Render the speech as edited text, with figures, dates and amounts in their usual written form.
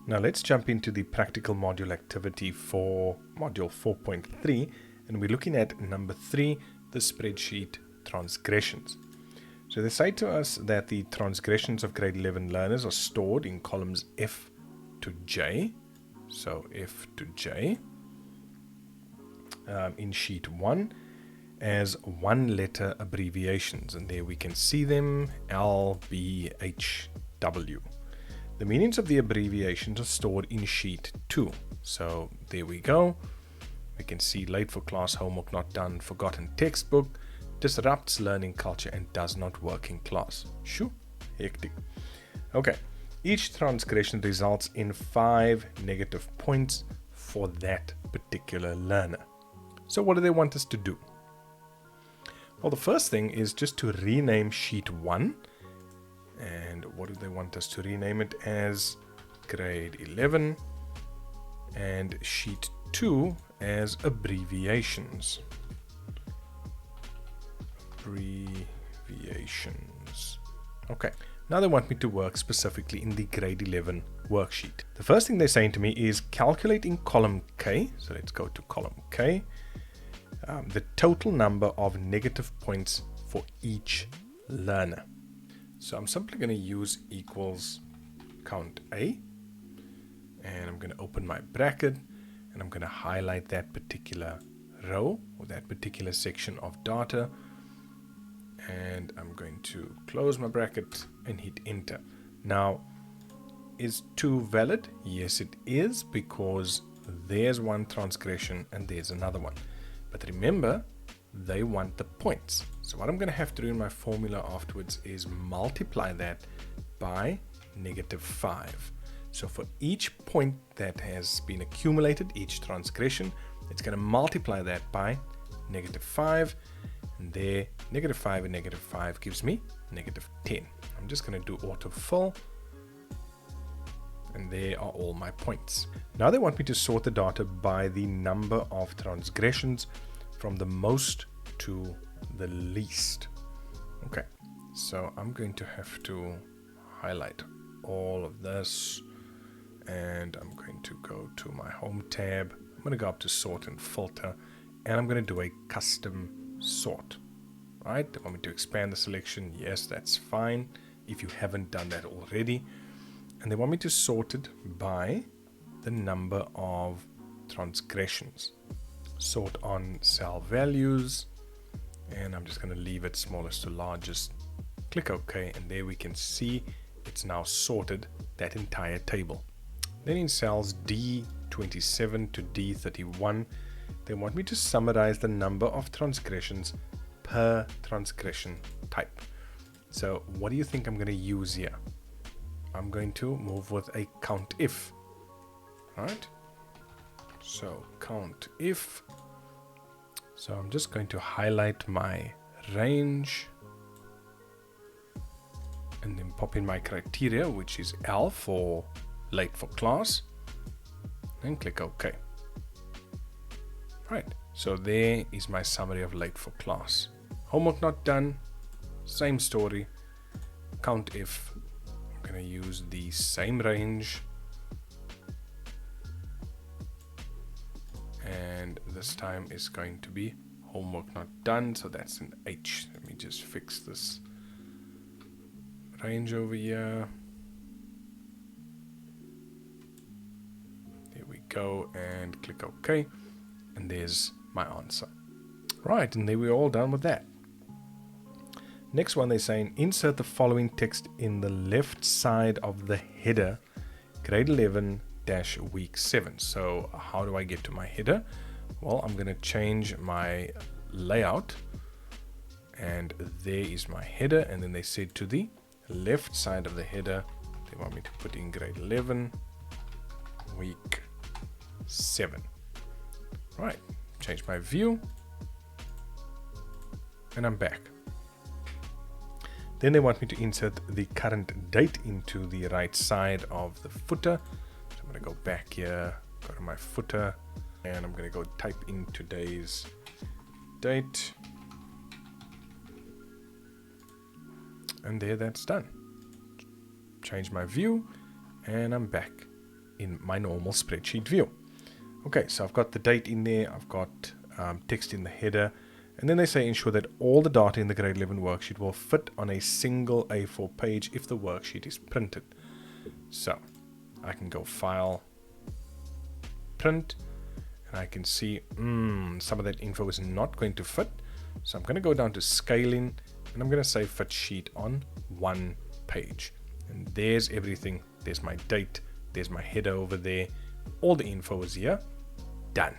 Now let's jump into the practical module activity for module 4.3, and we're looking at number 3, the spreadsheet transgressions. So they say to us that the transgressions of grade 11 learners are stored in columns F to J, so F to J, in sheet 1 as one letter abbreviations, and there we can see them, L, B, H, W. The meanings of the abbreviations are stored in sheet 2. So there we go. We can see late for class, homework not done, forgotten textbook, disrupts learning culture, and does not work in class. Shoo, hectic. Okay, each transgression results in 5 negative points for that particular learner. So what do they want us to do? Well, the first thing is just to rename sheet 1. And what do they want us to rename it as? Grade 11, and sheet 2 as abbreviations. Okay, now they want me to work specifically in the grade 11 worksheet. The first thing they're saying to me is calculate in column K, so let's go to column K, the total number of negative points for each learner. So I'm simply going to use equals count A, and I'm going to open my bracket, and I'm going to highlight that particular row or that particular section of data, and I'm going to close my bracket and hit enter. Now, is 2 valid? Yes, it is, because there's one transgression and there's another one. But remember, they want the points. So what I'm going to have to do in my formula afterwards is multiply that by -5. So for each point that has been accumulated, each transgression, it's going to multiply that by -5. And there, -5 and -5 gives me -10. I'm just going to do autofill. And there are all my points. Now they want me to sort the data by the number of transgressions from the most to the least. Okay, so I'm going to have to highlight all of this, and I'm going to go to my home tab. I'm going to go up to sort and filter, and I'm going to do a custom sort. Right, they want me to expand the selection. Yes, that's fine if you haven't done that already. And they want me to sort it by the number of transgressions. Sort on cell values, and I'm just going to leave it smallest to largest. Click OK, and there we can see it's now sorted that entire table. Then in cells D27 to D31, they want me to summarize the number of transgressions per transgression type. So what do you think I'm going to use here? I'm going to move with a count if. Alright, so count if. So I'm just going to highlight my range and then pop in my criteria, which is L for late for class, and click OK. Right, so there is my summary of late for class. Homework not done, same story. Count if. I'm going to use the same range, and this time is going to be homework not done, so that's an H. Let me just fix this range over here. There we go, and click OK, and there's my answer. Right, and there we're all done with that. Next one, they're saying insert the following text in the left side of the header, grade 11-week 7. So how do I get to my header? Well, I'm going to change my layout, and there is my header. And then they said to the left side of the header, they want me to put in grade 11, week 7. Right, change my view, and I'm back. Then they want me to insert the current date into the right side of the footer. So I'm going to go back here, go to my footer, and I'm going to go type in today's date. And there, that's done. Change my view, and I'm back. in my normal spreadsheet view. Okay, so I've got the date in there, I've got text in the header, and then they say ensure that all the data in the grade 11 worksheet will fit on a single A4 page if the worksheet is printed. So I can go File, Print, and I can see some of that info is not going to fit. So I'm going to go down to Scaling, and I'm going to say Fit Sheet on 1 page. And there's everything. There's my date. There's my header over there. All the info is here. Done.